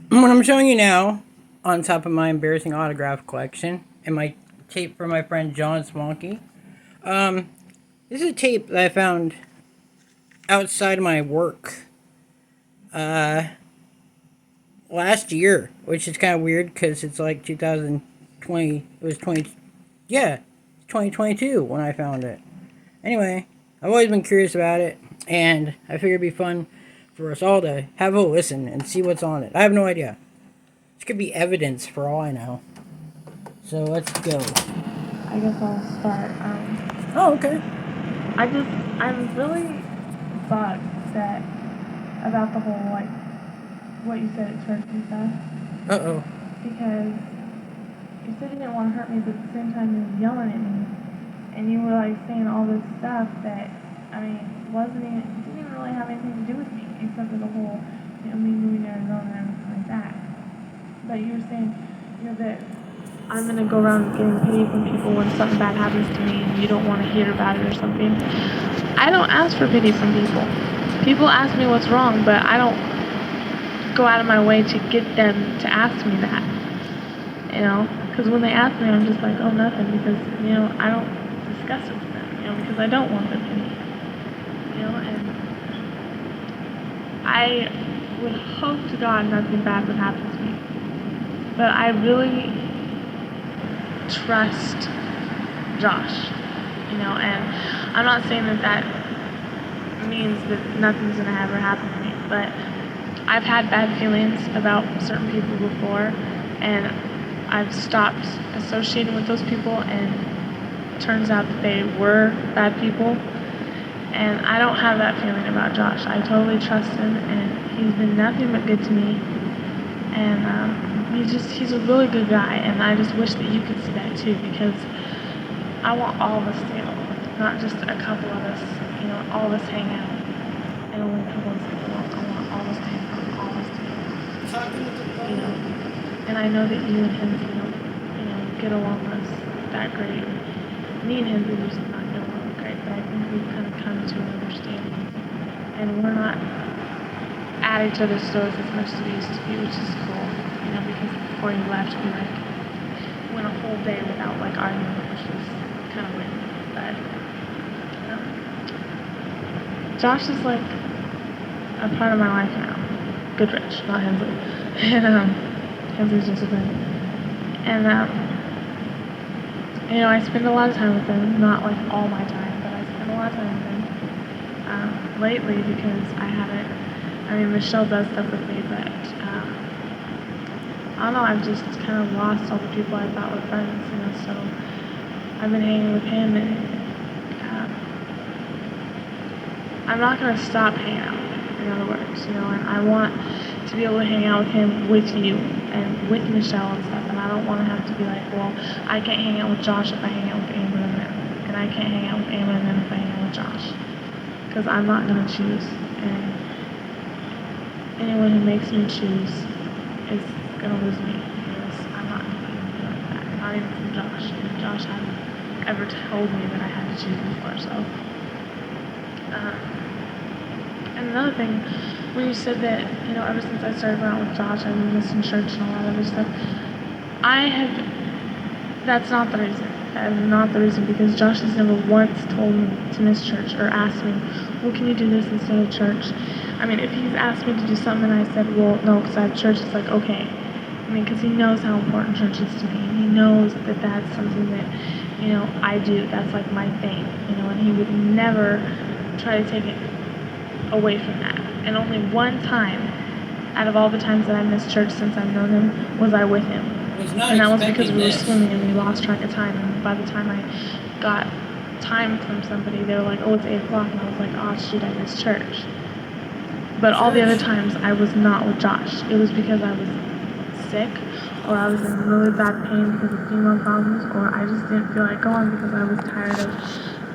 What I'm showing you now, on top of my embarrassing autograph collection and my tape from my friend John Smonkey, this is a tape that I found outside my work last year, which is kind of weird because it's like 2020. It was 20, yeah, 2022 when I found it. Anyway, I've always been curious about it, and I figured it'd be fun for us all to have a listen and see what's on it. I have no idea. This could be evidence for all I know. So let's go. I guess I'll start. Oh, okay. I'm really bugged that about the whole like what you said at church and stuff Uh oh. because you said you didn't want to hurt me, but at the same time you were yelling at me, and you were like saying all this stuff that I mean wasn't even didn't even really have anything to do with me except for the whole me moving to Arizona and everything like that. But you were saying that I'm gonna go around getting pity from people when something bad happens to me and you don't want to hear about it or something. I don't ask for pity from people. People ask me what's wrong, but I don't go out of my way to get them to ask me that. Because when they ask me, I'm just like, oh, nothing, because I don't discuss it with them, because I don't want their pity, and I would hope to God nothing bad would happen to me, but I really trust Josh, and I'm not saying that means that nothing's gonna ever happen to me, but I've had bad feelings about certain people before, and I've stopped associating with those people, and it turns out that they were bad people, and I don't have that feeling about Josh. I totally trust him, and he's been nothing but good to me, and he's a really good guy, and I just wish that you could see that too, because I want all of us to get along, not just a couple of us, all of us hang out, and only a couple of us get along. I want all of us to hang out, all of us to get along, and I know that you and him, get along that great. Me and him, we just not get along great, but I think we've kind of come to an understanding, and we're not at each other's throats as much as we used to be, which is cool, because before you left, we went a whole day without arguing, which was kind of weird, but Josh is a part of my life now. Goodrich, not Hensley. And Hensley's just a friend. And I spend a lot of time with him, not all my time, but I spend a lot of time with him lately because I haven't. I mean, Michelle does stuff with me, but I don't know. I've just kind of lost all the people I thought were friends, So I've been hanging with him, and I'm not gonna stop hanging out. In other words, and I want to be able to hang out with him, with you, and with Michelle and stuff. And I don't want to have to be like, well, I can't hang out with Josh if I hang out with Amber and them, and I can't hang out with Amber and them if I hang out with Josh, because I'm not gonna choose. And anyone who makes me choose is gonna lose me, because I'm not gonna be like that. Not even from Josh. And Josh hasn't ever told me that I had to choose before, so. And another thing, when you said that, ever since I started going out with Josh, I've been missing church and all that other stuff, that's not the reason. That is not the reason, because Josh has never once told me to miss church or asked me, well, can you do this instead of church? I mean, if he's asked me to do something and I said, well, no, because I have church, it's like, okay. I mean, because he knows how important church is to me, and he knows that that's something that, I do. That's my thing, and he would never try to take it away from that. And only one time out of all the times that I missed church since I've known him was I with him. And that was because we were swimming and we lost track of time. And by the time I got time from somebody, they were like, oh, it's 8 o'clock. And I was like, oh, shoot, I missed church. But all the other times I was not with Josh. It was because I was sick, or I was in really bad pain because of female problems, or I just didn't feel like going because I was tired of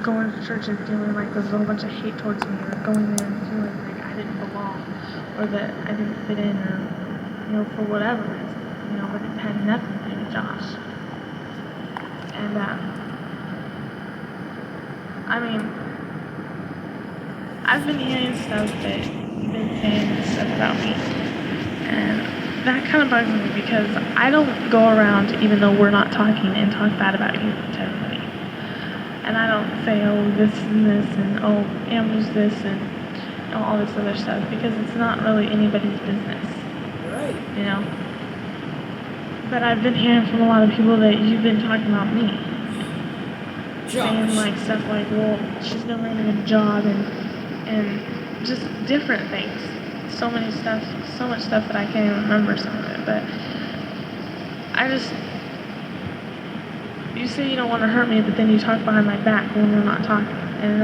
going to church and feeling like there was a whole bunch of hate towards me, or going there and feeling like I didn't belong, or that I didn't fit in, or for whatever reason, but it had nothing to do with Josh. And I mean, I've been hearing stuff that you've been saying stuff about me, and that kind of bugs me because I don't go around, even though we're not talking, and talk bad about you to everybody. And I don't say, oh, this and this, and oh, Amber's this, and all this other stuff, because it's not really anybody's business. Right. You know? But I've been hearing from a lot of people that you've been talking about me. Saying like stuff like, well, she's never gonna get a job, and just different things. So much stuff that I can't even remember some of it. But you say you don't want to hurt me, but then you talk behind my back when we're not talking, and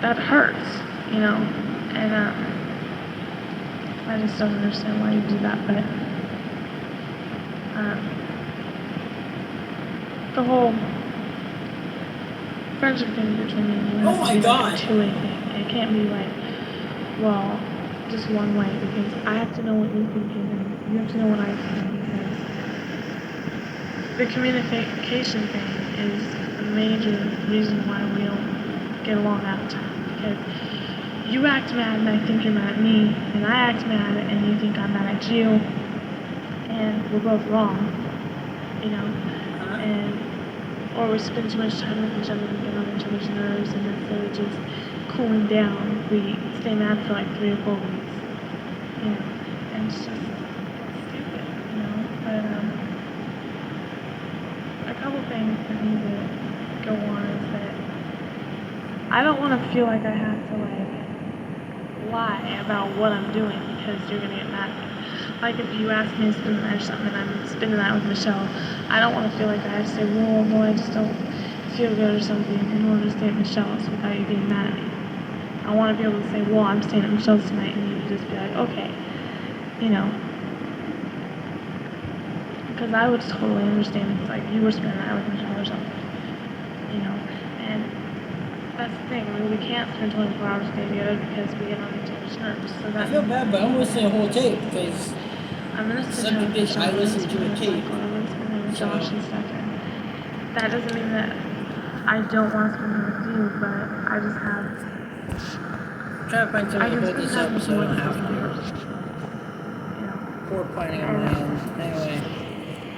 that hurts, you know. And I just don't understand why you do that. But the whole friendship thing between me and you has to be like a two-way thing. It can't be like, well, just one way, because I have to know what you're thinking and you have to know what I think, because the communication thing is a major reason why we don't get along all the time. Because you act mad and I think you're mad at me, and I act mad and you think I'm mad at you, and we're both wrong, you know. Or we spend too much time with each other and get on each other's nerves, and instead of just cooling down, we stay mad for like 3 or 4 weeks, you know, and it's just stupid, you know. But a couple things that need to go on is that I don't want to feel like I have to like lie about what I'm doing because you're gonna get mad at me. Like if you ask me to spend the night or something and I'm spending that with Michelle, I don't want to feel like I have to say, well, no, I just don't feel good or something in order to stay at Michelle's without you being mad at me. I want to be able to say, well, I'm staying at Michelle's tonight, and you just be like, okay, you know. Because I would totally understand if like you were spending the night with Michelle or something, you know. And that's the thing. I mean, we can't spend 24 hours a day together because we get on each other's nerves. So that I feel bad, but I'm listening to the whole tape because I'm gonna subject is I listen to a tape. Josh and stuff. And that doesn't mean that I don't want to spend time with you, but I just have. I'm trying to find something to hold this up so I don't have to. You know. Poor planning on my own. Anyway,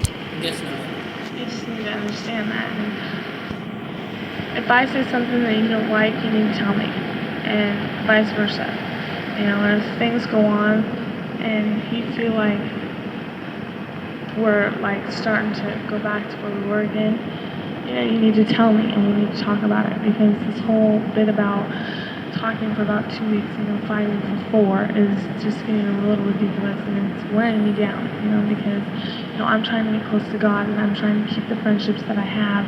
I guess not. You just need to understand that. And if I say something that you don't like, you need to tell me, and vice versa. You know, and if things go on and you feel like we're like starting to go back to where we were again, you know, you need to tell me and we need to talk about it, because this whole bit about talking for about 2 weeks and then fighting for 4 is just getting a little ridiculous, and it's wearing me down, you know, because, you know, I'm trying to get close to God and I'm trying to keep the friendships that I have,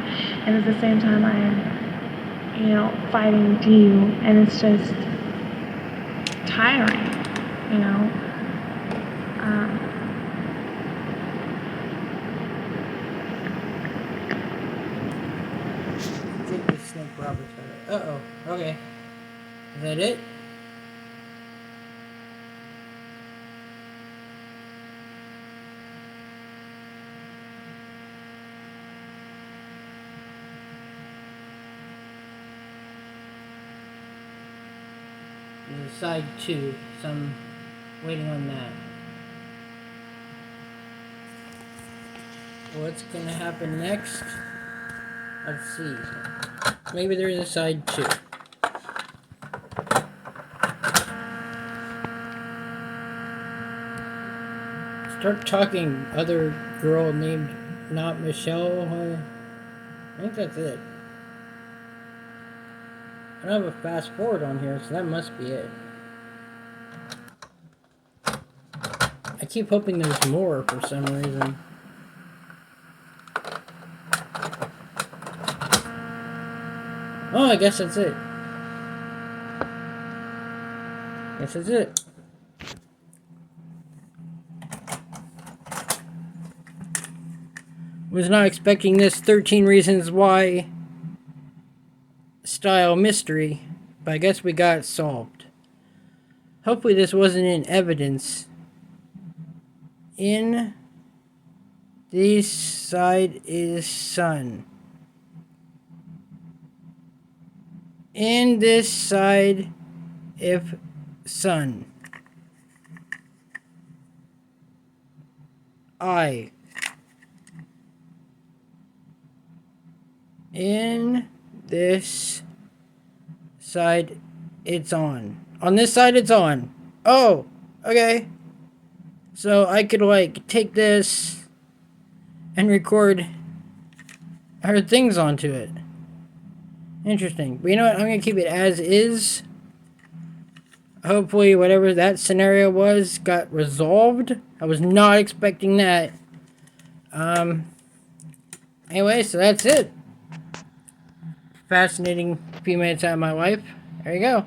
and at the same time I am, you know, fighting with you, and it's just tiring, you know. Snake Roberts. Uh-oh. Okay. Is that it? There's a side 2, so I'm waiting on that. What's gonna happen next? Let's see. Maybe there's a side 2. Start talking other girl named not Michelle. I think that's it. I don't have a fast forward on here, so that must be it. I keep hoping there's more for some reason. Oh, I guess that's it. Guess that's it. Was not expecting this 13 Reasons Why style mystery, but I guess we got it solved. Hopefully this wasn't in evidence. In this side is sun. In this side if sun. I. In this side, it's on. On this side, it's on. Oh, okay. So I could, like, take this and record her things onto it. Interesting. But you know what? I'm going to keep it as is. Hopefully, whatever that scenario was got resolved. I was not expecting that. Anyway, so that's it. Fascinating few minutes out of my life. There you go.